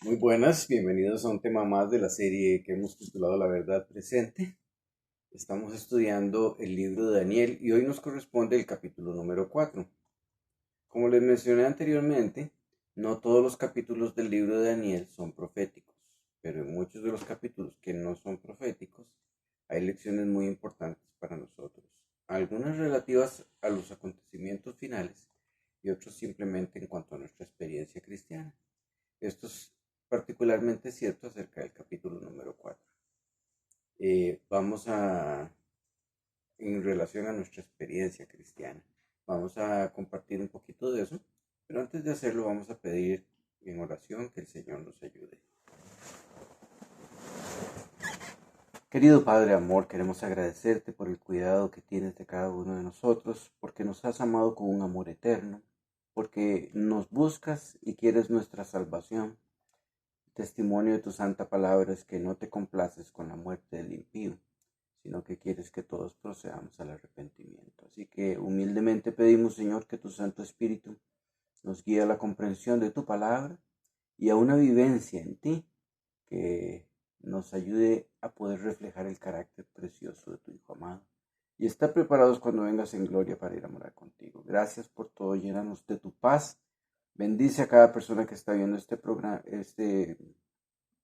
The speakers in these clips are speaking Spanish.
Muy buenas, bienvenidos a un tema más de la serie que hemos titulado La Verdad Presente. Estamos estudiando el libro de Daniel y hoy nos corresponde el capítulo número 4. Como les mencioné anteriormente, no todos los capítulos del libro de Daniel son proféticos, pero en muchos de los capítulos que no son proféticos hay lecciones muy importantes para nosotros, algunas relativas a los acontecimientos finales y otros simplemente en cuanto a nuestra experiencia cristiana. Esto es particularmente cierto acerca del capítulo número 4. En relación a nuestra experiencia cristiana, vamos a compartir un poquito de eso, pero antes de hacerlo vamos a pedir en oración que el Señor nos ayude. Querido Padre Amor, queremos agradecerte por el cuidado que tienes de cada uno de nosotros, porque nos has amado con un amor eterno, porque nos buscas y quieres nuestra salvación. Testimonio de tu santa palabra es que no te complaces con la muerte del impío, sino que quieres que todos procedamos al arrepentimiento. Así que humildemente pedimos, Señor, que tu Santo Espíritu nos guíe a la comprensión de tu palabra y a una vivencia en ti que nos ayude a poder reflejar el carácter precioso de tu Hijo amado y estar preparados cuando vengas en gloria para ir a morar contigo. Gracias por todo, llénanos de tu paz. Bendice a cada persona que está viendo este programa, este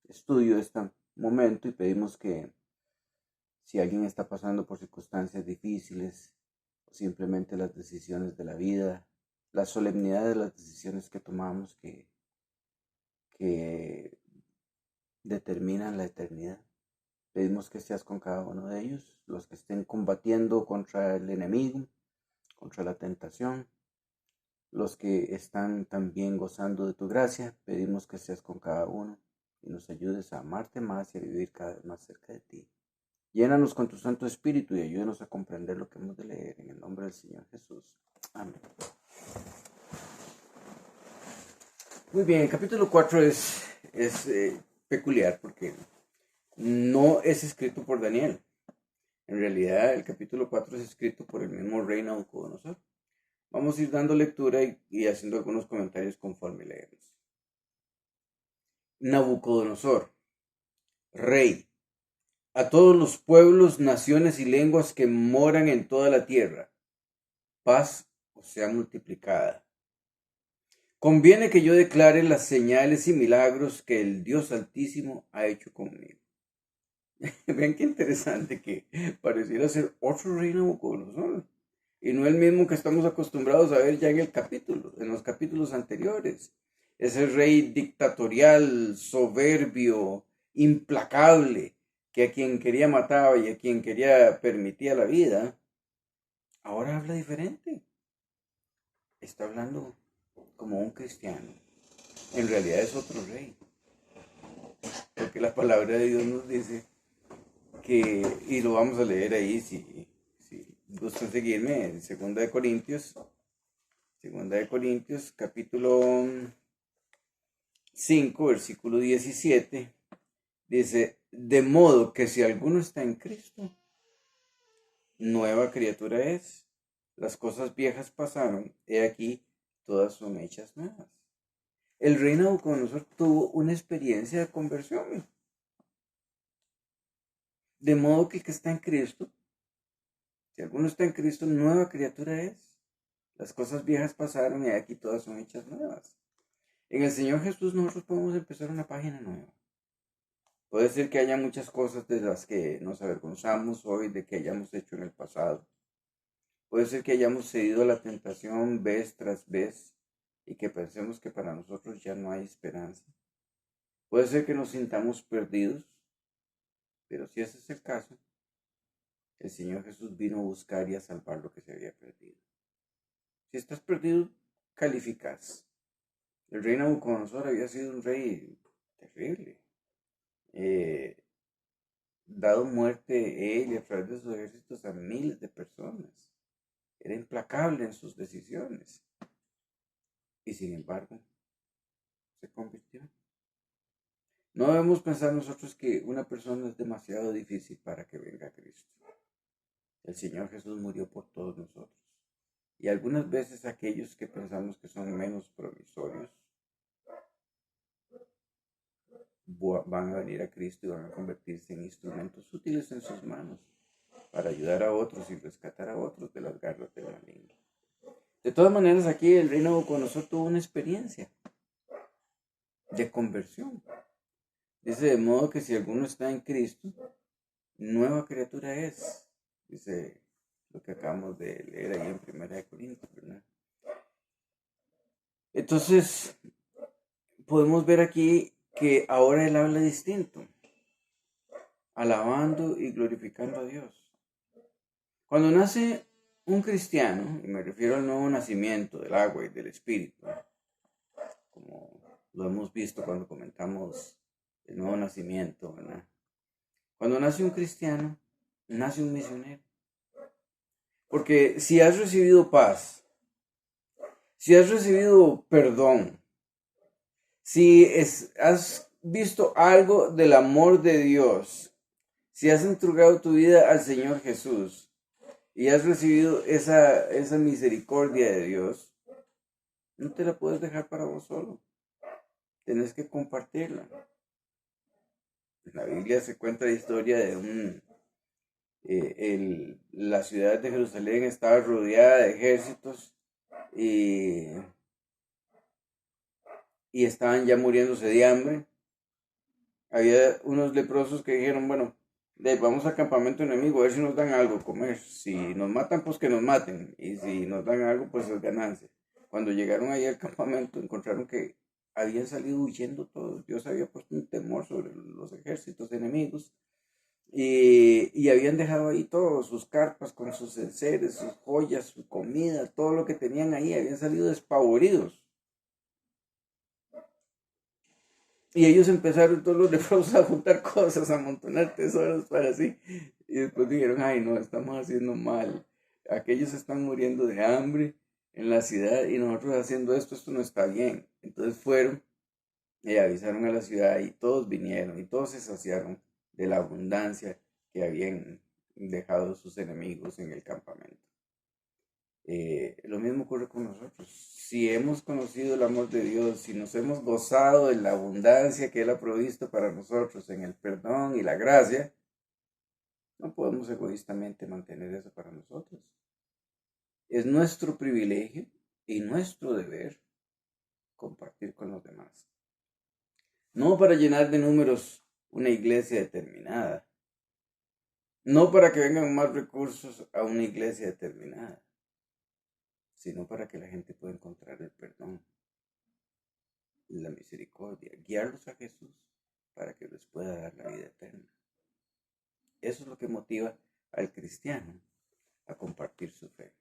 estudio, este momento, y pedimos que si alguien está pasando por circunstancias difíciles o simplemente las decisiones de la vida, la solemnidad de las decisiones que tomamos que determinan la eternidad, pedimos que seas con cada uno de ellos, los que estén combatiendo contra el enemigo, contra la tentación, los que están también gozando de tu gracia, pedimos que seas con cada uno y nos ayudes a amarte más y a vivir cada vez más cerca de ti. Llénanos con tu Santo Espíritu y ayúdanos a comprender lo que hemos de leer en el nombre del Señor Jesús. Amén. Muy bien, el capítulo 4 es peculiar porque no es escrito por Daniel. En realidad, el capítulo 4 es escrito por el mismo rey Nabucodonosor. Vamos a ir dando lectura y haciendo algunos comentarios conforme leemos. Nabucodonosor, rey, a todos los pueblos, naciones y lenguas que moran en toda la tierra, paz os sea multiplicada. Conviene que yo declare las señales y milagros que el Dios Altísimo ha hecho conmigo. Vean qué interesante que pareciera ser otro rey Nabucodonosor. Y no el mismo que estamos acostumbrados a ver ya en los capítulos anteriores. Ese rey dictatorial, soberbio, implacable, que a quien quería mataba y a quien quería permitía la vida, ahora habla diferente. Está hablando como un cristiano. En realidad es otro rey. Porque la palabra de Dios nos dice que, y lo vamos a leer ahí si gustan seguirme, en Segunda de Corintios, capítulo 5, versículo 17, dice, de modo que si alguno está en Cristo, nueva criatura es. Las cosas viejas pasaron, he aquí, todas son hechas nuevas. El rey Nabucodonosor tuvo una experiencia de conversión. De modo que el que está en Cristo, si alguno está en Cristo, nueva criatura es. Las cosas viejas pasaron y aquí todas son hechas nuevas. En el Señor Jesús nosotros podemos empezar una página nueva. Puede ser que haya muchas cosas de las que nos avergonzamos hoy de que hayamos hecho en el pasado. Puede ser que hayamos cedido a la tentación vez tras vez y que pensemos que para nosotros ya no hay esperanza. Puede ser que nos sintamos perdidos, pero si ese es el caso, el Señor Jesús vino a buscar y a salvar lo que se había perdido. Si estás perdido, calificas. El rey Nabucodonosor había sido un rey terrible. Eh, Dado muerte él y a través de sus ejércitos a miles de personas. Era implacable en sus decisiones. Y sin embargo, se convirtió. No debemos pensar nosotros que una persona es demasiado difícil para que venga a Cristo. El Señor Jesús murió por todos nosotros. Y algunas veces aquellos que pensamos que son menos promisorios, van a venir a Cristo y van a convertirse en instrumentos útiles en sus manos para ayudar a otros y rescatar a otros de las garras del maligno. De todas maneras, aquí el rey Nabucodonosor tuvo una experiencia de conversión. Dice, de modo que si alguno está en Cristo, nueva criatura es. Dice lo que acabamos de leer ahí en 1 Corintios, ¿verdad? Entonces, podemos ver aquí que ahora él habla distinto, alabando y glorificando a Dios. Cuando nace un cristiano, y me refiero al nuevo nacimiento del agua y del espíritu, como lo hemos visto cuando comentamos el nuevo nacimiento, ¿verdad? Cuando nace un cristiano, nace un misionero. Porque si has recibido paz, si has recibido perdón, si has visto algo del amor de Dios, si has entregado tu vida al Señor Jesús y has recibido esa misericordia de Dios, no te la puedes dejar para vos solo. Tenés que compartirla. En la Biblia se cuenta la historia de la ciudad de Jerusalén estaba rodeada de ejércitos y estaban ya muriéndose de hambre. Había unos leprosos que dijeron, bueno, vamos al campamento enemigo a ver si nos dan algo a comer. Si nos matan, pues que nos maten. Y si nos dan algo, pues es ganancia. Cuando llegaron ahí al campamento, encontraron que habían salido huyendo todos. Dios había puesto un temor sobre los ejércitos enemigos. Y habían dejado ahí todos, sus carpas con sus enseres, sus joyas, su comida, todo lo que tenían ahí. Habían salido despavoridos. Y ellos empezaron todos los leprosos a juntar cosas, a amontonar tesoros para sí. Y después dijeron, ay no, estamos haciendo mal. Aquellos están muriendo de hambre en la ciudad y nosotros haciendo esto no está bien. Entonces fueron y avisaron a la ciudad y todos vinieron y todos se saciaron de la abundancia que habían dejado sus enemigos en el campamento. Lo mismo ocurre con nosotros. Si hemos conocido el amor de Dios, si nos hemos gozado de la abundancia que Él ha provisto para nosotros en el perdón y la gracia, no podemos egoístamente mantener eso para nosotros. Es nuestro privilegio y nuestro deber compartir con los demás. No para llenar de números una iglesia determinada. No para que vengan más recursos a una iglesia determinada, sino para que la gente pueda encontrar el perdón, la misericordia, guiarlos a Jesús para que les pueda dar la vida eterna. Eso es lo que motiva al cristiano a compartir su fe.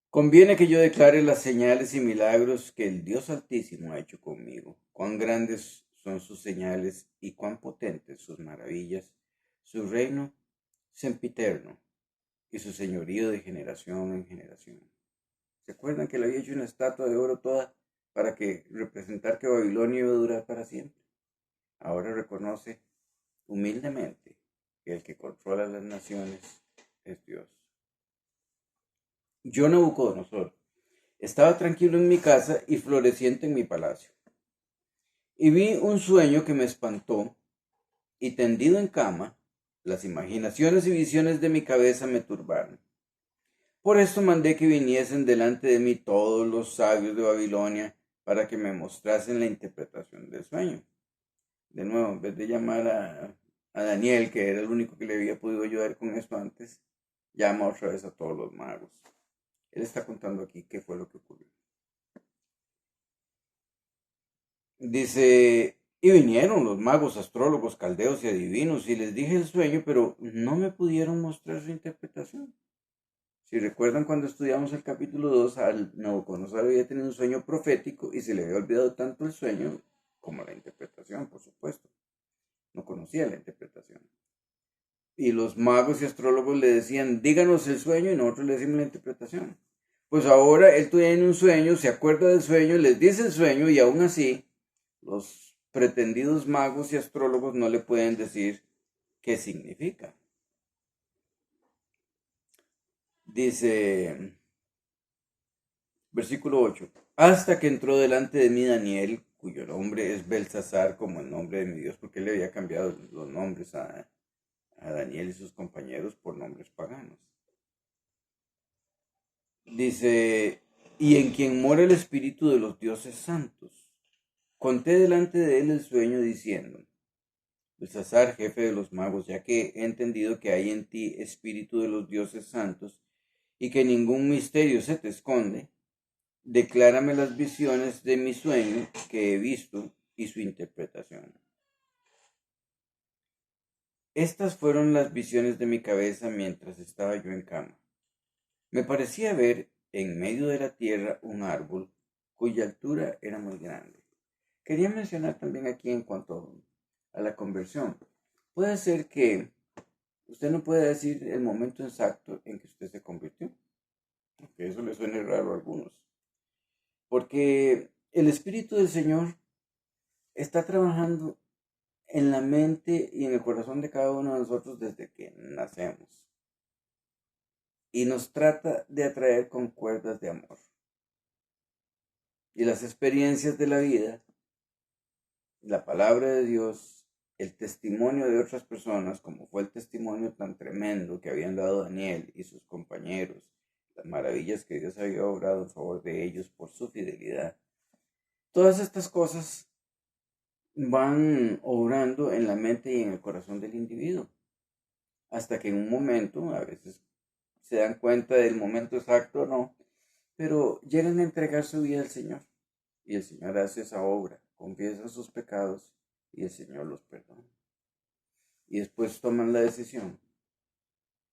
Conviene que yo declare las señales y milagros que el Dios Altísimo ha hecho conmigo. Cuán grandes son sus señales y cuán potentes sus maravillas. Su reino sempiterno y su señorío de generación en generación. ¿Se acuerdan que le había hecho una estatua de oro toda para que representar que Babilonia iba a durar para siempre? Ahora reconoce humildemente que el que controla las naciones es Dios. Yo, Nabucodonosor, estaba tranquilo en mi casa y floreciente en mi palacio. Y vi un sueño que me espantó, y tendido en cama, las imaginaciones y visiones de mi cabeza me turbaron. Por esto mandé que viniesen delante de mí todos los sabios de Babilonia para que me mostrasen la interpretación del sueño. De nuevo, en vez de llamar a Daniel, que era el único que le había podido ayudar con esto antes, llama otra vez a todos los magos. Él está contando aquí qué fue lo que ocurrió. Dice, y vinieron los magos, astrólogos, caldeos y adivinos, y les dije el sueño, pero no me pudieron mostrar su interpretación. Si recuerdan cuando estudiamos el capítulo 2, al Nabucodonosor había tenido un sueño profético y se le había olvidado tanto el sueño como la interpretación, por supuesto. No conocía la interpretación. Y los magos y astrólogos le decían, díganos el sueño, y nosotros le decimos la interpretación. Pues ahora él tiene un sueño, se acuerda del sueño, les dice el sueño, y aún así los pretendidos magos y astrólogos no le pueden decir qué significa. Dice, versículo 8, hasta que entró delante de mí Daniel, cuyo nombre es Belsasar, como el nombre de mi Dios, porque él le había cambiado los nombres a Daniel y sus compañeros por nombres paganos. Dice, y en quien mora el espíritu de los dioses santos. Conté delante de él el sueño diciendo, Belsasar, jefe de los magos, ya que he entendido que hay en ti espíritu de los dioses santos y que ningún misterio se te esconde, declárame las visiones de mi sueño que he visto y su interpretación. Estas fueron las visiones de mi cabeza mientras estaba yo en cama. Me parecía ver en medio de la tierra un árbol cuya altura era muy grande. Quería mencionar también aquí en cuanto a la conversión. Puede ser que usted no pueda decir el momento exacto en que usted se convirtió, aunque eso le suene raro a algunos, porque el Espíritu del Señor está trabajando en la mente y en el corazón de cada uno de nosotros desde que nacemos y nos trata de atraer con cuerdas de amor. Y las experiencias de la vida, la palabra de Dios, el testimonio de otras personas, como fue el testimonio tan tremendo que habían dado Daniel y sus compañeros, las maravillas que Dios había obrado en favor de ellos por su fidelidad. Todas estas cosas van obrando en la mente y en el corazón del individuo, hasta que en un momento, a veces se dan cuenta del momento exacto o no, pero llegan a entregar su vida al Señor. Y el Señor hace esa obra, confiesan sus pecados y el Señor los perdona. Y después toman la decisión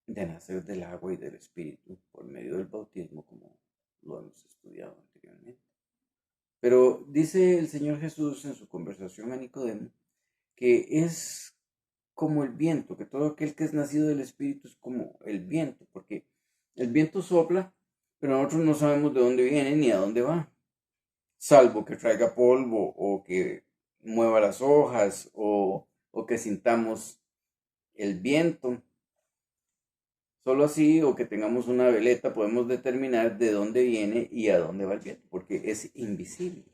de nacer del agua y del Espíritu por medio del bautismo, como lo hemos estudiado anteriormente. Pero dice el Señor Jesús en su conversación a Nicodemo que es como el viento, que todo aquel que es nacido del Espíritu es como el viento, porque el viento sopla, pero nosotros no sabemos de dónde viene ni a dónde va, salvo que traiga polvo o que mueva las hojas o que sintamos el viento. Solo así, o que tengamos una veleta, podemos determinar de dónde viene y a dónde va el viento, porque es invisible.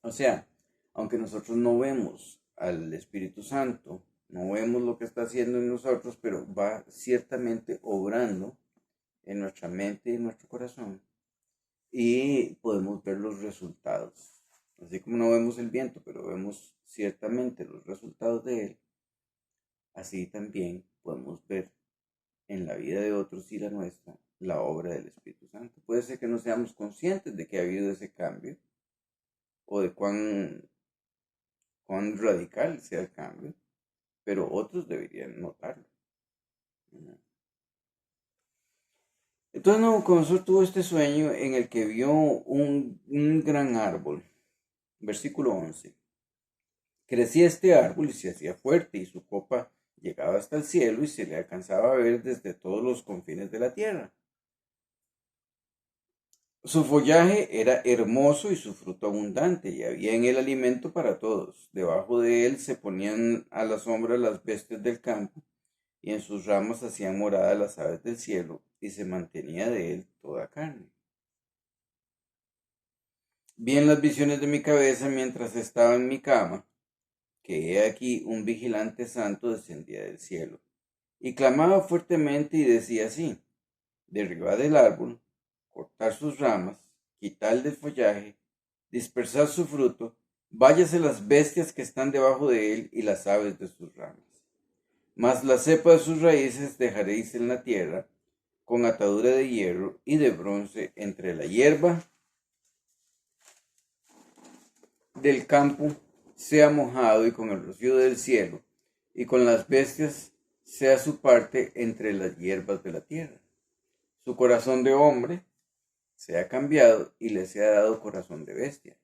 O sea, aunque nosotros no vemos al Espíritu Santo, no vemos lo que está haciendo en nosotros, pero va ciertamente obrando en nuestra mente y en nuestro corazón y podemos ver los resultados. Así como no vemos el viento, pero vemos ciertamente los resultados de él, así también podemos ver en la vida de otros y la nuestra la obra del Espíritu Santo. Puede ser que no seamos conscientes de que ha habido ese cambio o de cuán radical sea el cambio, pero otros deberían notarlo. Entonces Nabucodonosor tuvo este sueño en el que vio un gran árbol. Versículo 11. Crecía este árbol y se hacía fuerte y su copa llegaba hasta el cielo y se le alcanzaba a ver desde todos los confines de la tierra. Su follaje era hermoso y su fruto abundante, y había en él alimento para todos. Debajo de él se ponían a la sombra las bestias del campo, y en sus ramas hacían morada las aves del cielo, y se mantenía de él toda carne. Vi en las visiones de mi cabeza mientras estaba en mi cama, que he aquí un vigilante santo descendía del cielo, y clamaba fuertemente y decía así: derribad el árbol, cortar sus ramas, quitar del follaje, dispersar su fruto, váyase las bestias que están debajo de él y las aves de sus ramas. Mas la cepa de sus raíces dejaréis en la tierra, con atadura de hierro y de bronce entre la hierba del campo sea mojado y con el rocío del cielo, y con las bestias sea su parte entre las hierbas de la tierra. Su corazón de hombre sea cambiado y le sea dado corazón de bestia,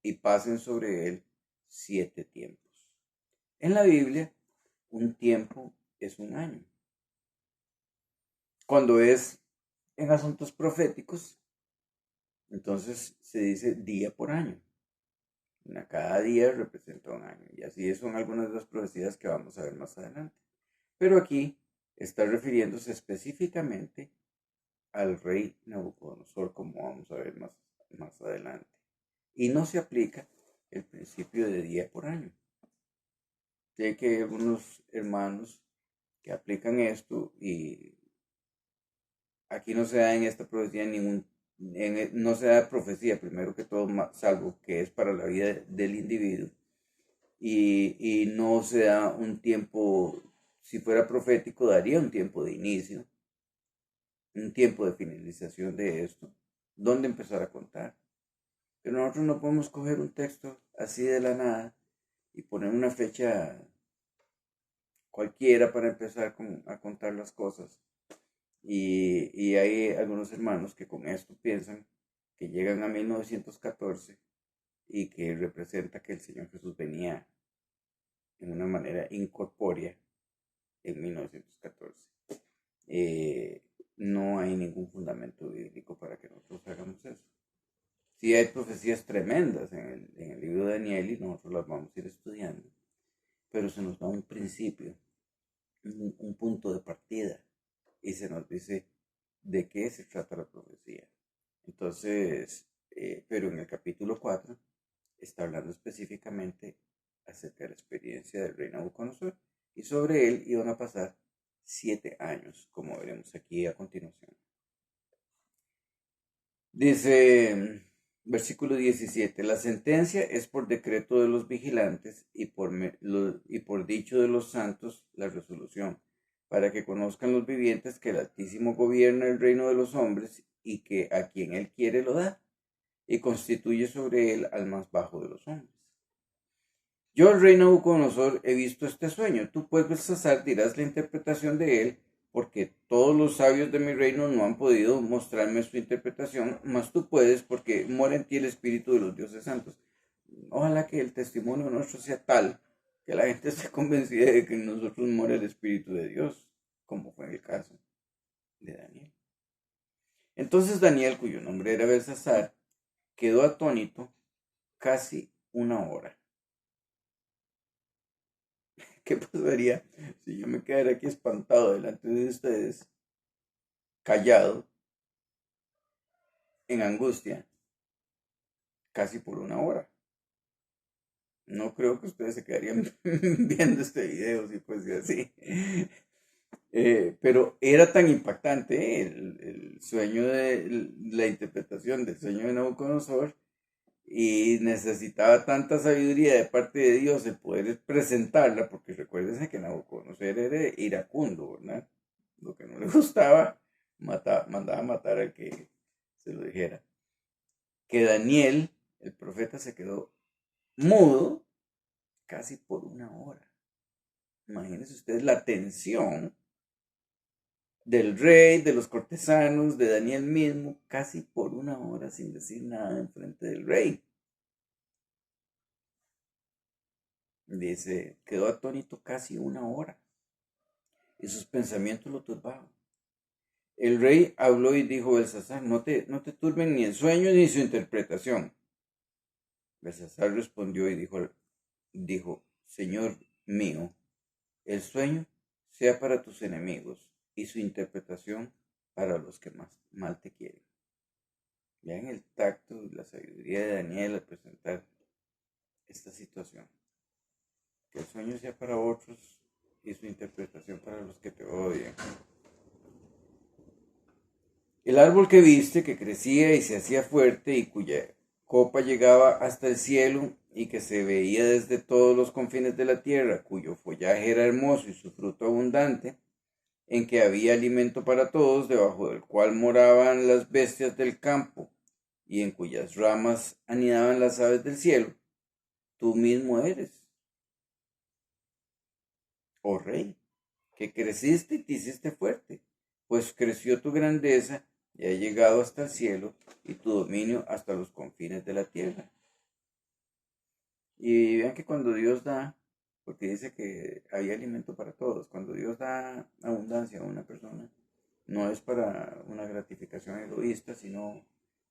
y pasen sobre él 7 tiempos. En la Biblia, un tiempo es un año. Cuando es en asuntos proféticos, entonces se dice día por año. Cada día representa un año, y así son algunas de las profecías que vamos a ver más adelante. Pero aquí está refiriéndose específicamente al rey Nabucodonosor, como vamos a ver más adelante. Y no se aplica el principio de día por año. Sé que hay algunos hermanos que aplican esto y aquí no se da en esta profecía no se da profecía primero que todo, salvo que es para la vida del individuo y no se da un tiempo, si fuera profético daría un tiempo de inicio, un tiempo de finalización de esto, dónde empezar a contar. Pero nosotros no podemos coger un texto así de la nada y poner una fecha cualquiera para empezar a contar las cosas. Y hay algunos hermanos que con esto piensan que llegan a 1914 y que representa que el Señor Jesús venía en una manera incorpórea en 1914. No hay ningún fundamento bíblico para que nosotros hagamos eso. Sí hay profecías tremendas en el libro de Daniel y nosotros las vamos a ir estudiando, pero se nos da un principio, un punto de partida y se nos dice de qué se trata la profecía. Entonces, pero en el capítulo 4 está hablando específicamente acerca de la experiencia del rey Nabucodonosor y sobre él iban a pasar 7 años, como veremos aquí a continuación. Dice, versículo 17, la sentencia es por decreto de los vigilantes y por dicho de los santos la resolución, para que conozcan los vivientes que el Altísimo gobierna el reino de los hombres y que a quien él quiere lo da, y constituye sobre él al más bajo de los hombres. Yo, el rey Nabucodonosor, he visto este sueño. Tú, pues, Belsasar, dirás la interpretación de él, porque todos los sabios de mi reino no han podido mostrarme su interpretación, mas tú puedes, porque mora en ti el espíritu de los dioses santos. Ojalá que el testimonio nuestro sea tal que la gente esté convencida de que en nosotros mora el espíritu de Dios, como fue en el caso de Daniel. Entonces Daniel, cuyo nombre era Belsasar, quedó atónito casi 1 hora. ¿Qué pasaría si yo me quedara aquí espantado delante de ustedes, callado, en angustia, casi por 1 hora? No creo que ustedes se quedarían viendo este video si fuese así. Pero era tan impactante el sueño la interpretación del sueño de Nabucodonosor y necesitaba tanta sabiduría de parte de Dios el poder presentarla, porque recuérdense que Nabucodonosor era iracundo, ¿verdad? Lo que no le gustaba, mandaba a matar al que se lo dijera. Que Daniel, el profeta, se quedó mudo casi por 1 hora. Imagínense ustedes la tensión del rey, de los cortesanos, de Daniel mismo, casi por 1 hora sin decir nada en frente del rey. Dice, quedó atónito casi 1 hora y sus pensamientos lo turbaban. El rey habló y dijo, Belsasar, no te turben ni el sueño ni su interpretación. Belsasar respondió y dijo, Señor mío, el sueño sea para tus enemigos y su interpretación para los que más mal te quieren. Vean el tacto y la sabiduría de Daniel al presentar esta situación. Que el sueño sea para otros y su interpretación para los que te odian. El árbol que viste, que crecía y se hacía fuerte y cuya copa llegaba hasta el cielo y que se veía desde todos los confines de la tierra, cuyo follaje era hermoso y su fruto abundante, en que había alimento para todos, debajo del cual moraban las bestias del campo y en cuyas ramas anidaban las aves del cielo, tú mismo eres, oh rey, que creciste y te hiciste fuerte, pues creció tu grandeza y ha llegado hasta el cielo y tu dominio hasta los confines de la tierra. Y vean que cuando Dios da, porque dice que hay alimento para todos, cuando Dios da abundancia a una persona, no es para una gratificación egoísta, sino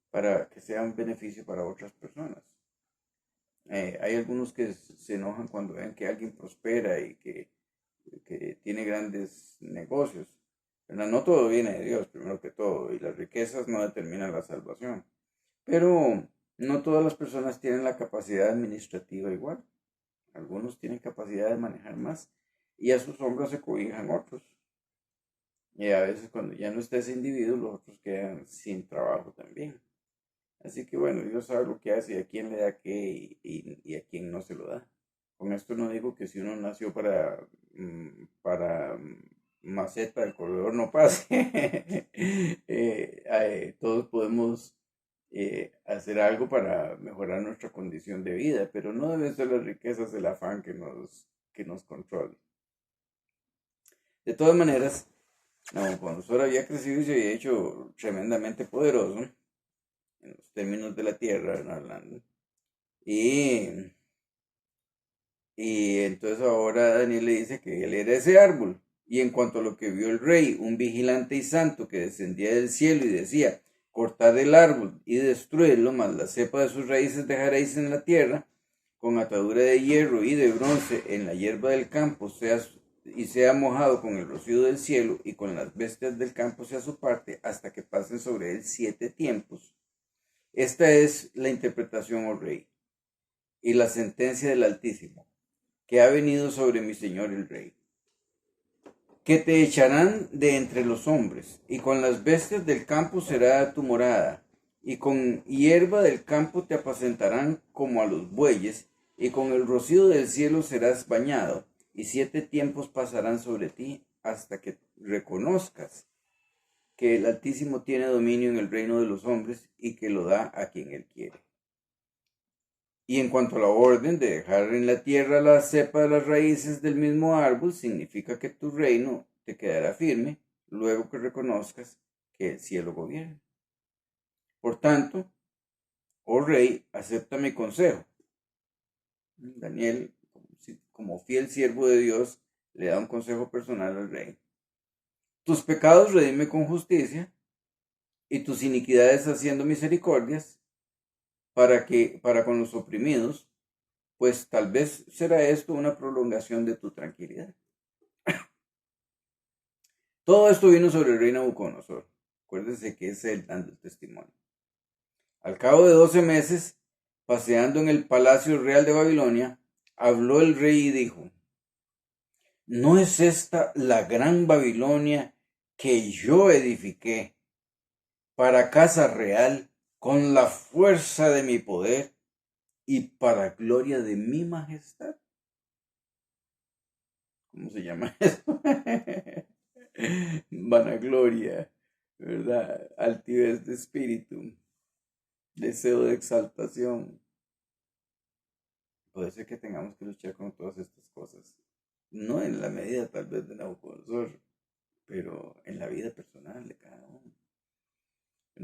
para que sea un beneficio para otras personas. Hay algunos que se enojan cuando ven que alguien prospera y que tiene grandes negocios. ¿Verdad? No todo viene de Dios, primero que todo, y las riquezas no determinan la salvación. Pero No todas las personas tienen la capacidad administrativa igual. Algunos tienen capacidad de manejar más y a sus hombros se cobijan otros. Y a veces cuando ya no está ese individuo, los otros quedan sin trabajo también. Así que bueno, Dios sabe lo que hace y a quién le da qué y a quién no se lo da. Con esto no digo que si uno nació para maceta del corredor no pase. Todos podemos hacer algo para mejorar nuestra condición de vida, pero no deben ser las riquezas del afán que nos controle. De todas maneras, Nabucodonosor había crecido y se había hecho tremendamente poderoso en los términos de la tierra, ¿no? Hablando. Y, y entonces ahora Daniel le dice que él era ese árbol. Y en cuanto a lo que vio el rey, un vigilante y santo que descendía del cielo y decía, cortad el árbol y destruidlo, mas la cepa de sus raíces dejaréis en la tierra, con atadura de hierro y de bronce en la hierba del campo, sea mojado con el rocío del cielo, y con las bestias del campo sea su parte, hasta que pasen sobre él 7 tiempos. Esta es la interpretación, oh rey, y la sentencia del Altísimo, que ha venido sobre mi señor el rey, que te echarán de entre los hombres, y con las bestias del campo será tu morada, y con hierba del campo te apacentarán como a los bueyes, y con el rocío del cielo serás bañado, y 7 tiempos pasarán sobre ti hasta que reconozcas que el Altísimo tiene dominio en el reino de los hombres y que lo da a quien él quiere. Y en cuanto a la orden de dejar en la tierra la cepa de las raíces del mismo árbol, significa que tu reino te quedará firme luego que reconozcas que el cielo gobierna. Por tanto, oh rey, acepta mi consejo. Daniel, como fiel siervo de Dios, le da un consejo personal al rey. Tus pecados redime con justicia y tus iniquidades haciendo misericordias para con los oprimidos, pues tal vez será esto una prolongación de tu tranquilidad. Todo esto vino sobre el rey Nabucodonosor. Acuérdense que es él dando el testimonio. Al cabo de 12 meses, paseando en el palacio real de Babilonia, habló el rey y dijo, ¿no es esta la gran Babilonia que yo edifiqué para casa real con la fuerza de mi poder y para gloria de mi majestad? ¿Cómo se llama eso? Vanagloria, ¿verdad? Altivez de espíritu, deseo de exaltación. Puede ser que tengamos que luchar con todas estas cosas. No en la medida tal vez de Nabucodonosor, pero en la vida personal de cada uno.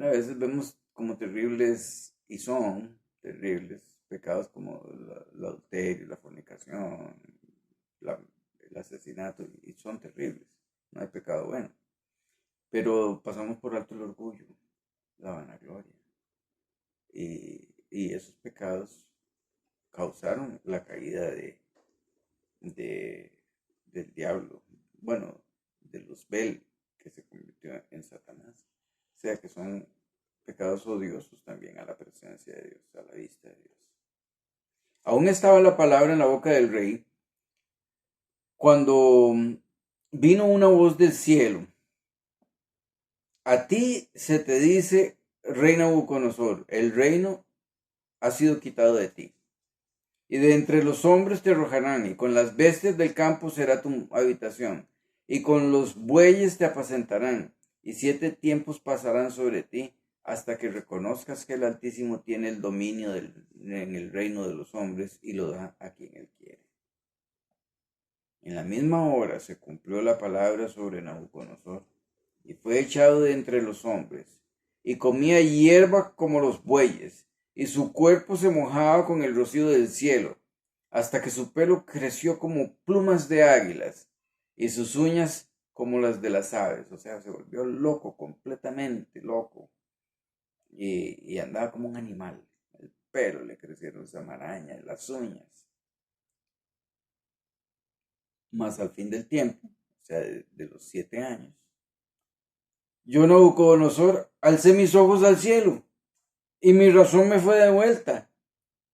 A veces vemos como terribles, y son terribles, pecados como el adulterio, la fornicación, el asesinato, y son terribles. No hay pecado bueno. Pero pasamos por alto el orgullo, la vanagloria. Y esos pecados causaron la caída del diablo, bueno, de Luzbel, que se convirtió en Satanás. O sea que son pecados odiosos también a la presencia de Dios, a la vista de Dios. Aún estaba la palabra en la boca del rey cuando vino una voz del cielo. A ti se te dice, rey Nabucodonosor, el reino ha sido quitado de ti. Y de entre los hombres te arrojarán, y con las bestias del campo será tu habitación, y con los bueyes te apacentarán, y 7 tiempos pasarán sobre ti, hasta que reconozcas que el Altísimo tiene el dominio en el reino de los hombres, y lo da a quien él quiere. En la misma hora se cumplió la palabra sobre Nabucodonosor, y fue echado de entre los hombres, y comía hierba como los bueyes, y su cuerpo se mojaba con el rocío del cielo, hasta que su pelo creció como plumas de águilas, y sus uñas como las de las aves. O sea, se volvió loco, completamente loco, y andaba como un animal. El pelo le crecieron esas marañas, las uñas. Más al fin del tiempo, o sea, de los 7 años, yo, Nabucodonosor, alcé mis ojos al cielo, y mi razón me fue de vuelta.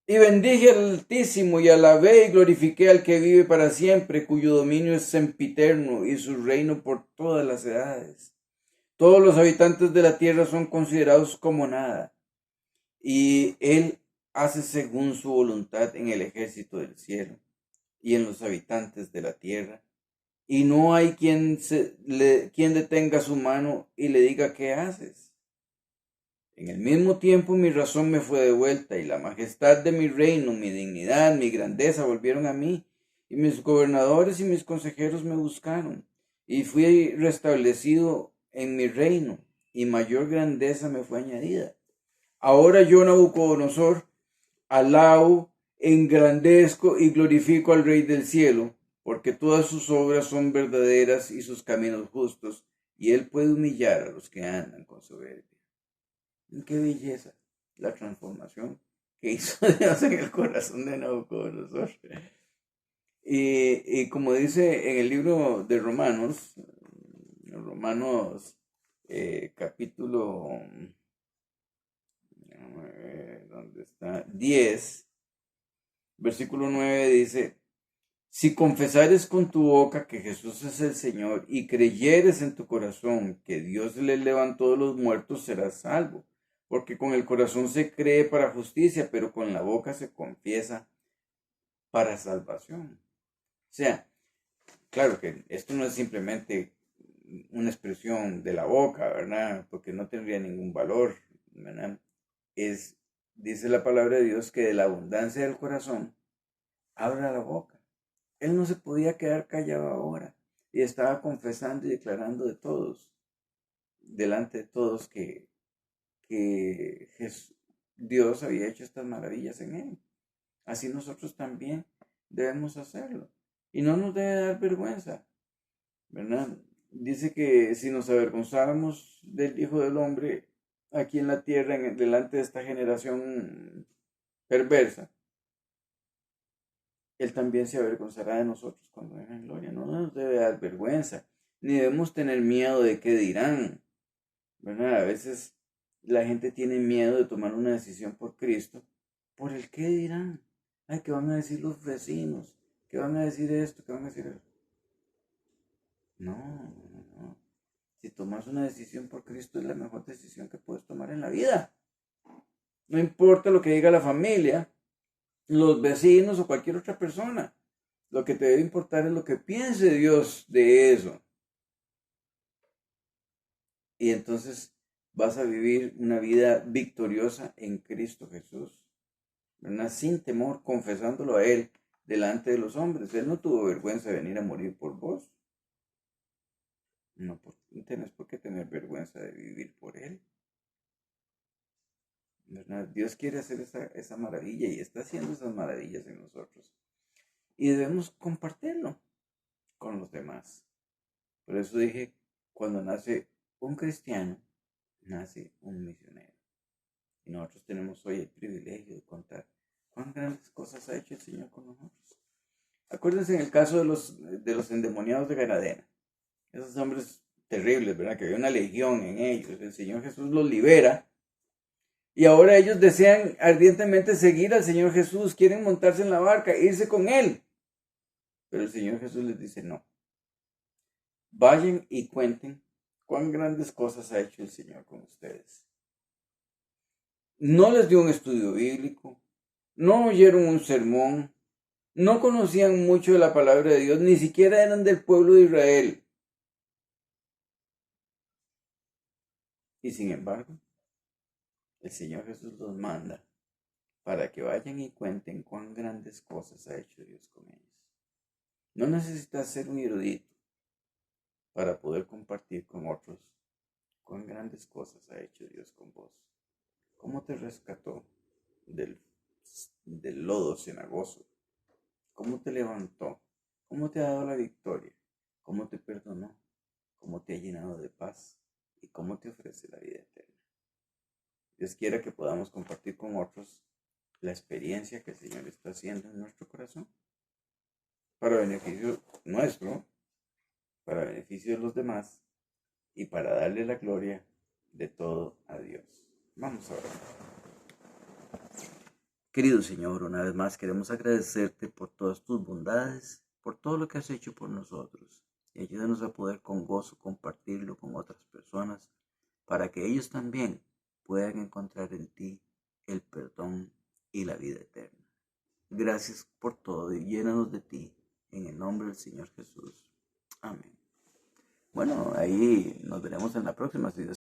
Y bendije al Altísimo, y alabé y glorifiqué al que vive para siempre, cuyo dominio es sempiterno, y su reino por todas las edades. Todos los habitantes de la tierra son considerados como nada, y él hace según su voluntad en el ejército del cielo y en los habitantes de la tierra. Y no hay quien detenga su mano y le diga qué haces. En el mismo tiempo mi razón me fue de vuelta, y la majestad de mi reino, mi dignidad, mi grandeza volvieron a mí, y mis gobernadores y mis consejeros me buscaron, y fui restablecido en mi reino, y mayor grandeza me fue añadida. Ahora yo, Nabucodonosor, alabo, engrandezco y glorifico al Rey del cielo, porque todas sus obras son verdaderas y sus caminos justos, y él puede humillar a los que andan con soberbia. Qué belleza la transformación que hizo Dios en el corazón de Nabucodonosor. Y como dice en el libro de Romanos capítulo, ¿dónde está? 10, versículo 9 dice, si confesares con tu boca que Jesús es el Señor y creyeres en tu corazón que Dios le levantó de los muertos, serás salvo. Porque con el corazón se cree para justicia, pero con la boca se confiesa para salvación. O sea, claro que esto no es simplemente una expresión de la boca, ¿verdad? Porque no tendría ningún valor, ¿verdad? Dice la palabra de Dios que de la abundancia del corazón habla la boca. Él no se podía quedar callado ahora y estaba confesando y declarando delante de todos que Dios había hecho estas maravillas en él. Así nosotros también debemos hacerlo. Y no nos debe dar vergüenza, ¿verdad? Dice que si nos avergonzáramos del Hijo del Hombre aquí en la tierra, delante de esta generación perversa, Él también se avergonzará de nosotros cuando venga en gloria. No nos debe dar vergüenza, ni debemos tener miedo de qué dirán, ¿verdad? A veces la gente tiene miedo de tomar una decisión por Cristo, por el qué dirán. Ay, ¿qué van a decir los vecinos? ¿Qué van a decir esto? ¿Qué van a decir eso? No, no, no. Si tomas una decisión por Cristo es la mejor decisión que puedes tomar en la vida. No importa lo que diga la familia, los vecinos o cualquier otra persona. Lo que te debe importar es lo que piense Dios de eso. Y entonces vas a vivir una vida victoriosa en Cristo Jesús, ¿verdad? Sin temor, confesándolo a Él delante de los hombres. Él no tuvo vergüenza de venir a morir por vos. No, no tenés por qué tener vergüenza de vivir por Él, ¿verdad? Dios quiere hacer esa maravilla y está haciendo esas maravillas en nosotros. Y debemos compartirlo con los demás. Por eso dije, cuando nace un cristiano, nace un misionero. Y nosotros tenemos hoy el privilegio de contar cuán grandes cosas ha hecho el Señor con nosotros. Acuérdense en el caso de los endemoniados de Garadena. Esos hombres terribles, ¿verdad? Que había una legión en ellos. El Señor Jesús los libera. Y ahora ellos desean ardientemente seguir al Señor Jesús. Quieren montarse en la barca e irse con Él. Pero el Señor Jesús les dice no. Vayan y cuenten cuán grandes cosas ha hecho el Señor con ustedes. No les dio un estudio bíblico, no oyeron un sermón, no conocían mucho de la palabra de Dios, ni siquiera eran del pueblo de Israel. Y sin embargo, el Señor Jesús los manda para que vayan y cuenten cuán grandes cosas ha hecho Dios con ellos. No necesitas ser un erudito para poder compartir con otros cuán grandes cosas ha hecho Dios con vos. ¿Cómo te rescató del lodo cenagoso? ¿Cómo te levantó? ¿Cómo te ha dado la victoria? ¿Cómo te perdonó? ¿Cómo te ha llenado de paz? ¿Y cómo te ofrece la vida eterna? Dios quiera que podamos compartir con otros la experiencia que el Señor está haciendo en nuestro corazón para beneficio nuestro, para beneficio de los demás y para darle la gloria de todo a Dios. Vamos a orar. Querido Señor, una vez más queremos agradecerte por todas tus bondades, por todo lo que has hecho por nosotros. Y ayúdanos a poder con gozo compartirlo con otras personas para que ellos también puedan encontrar en ti el perdón y la vida eterna. Gracias por todo y llénanos de ti, en el nombre del Señor Jesús. Amén. Bueno, ahí nos veremos en la próxima.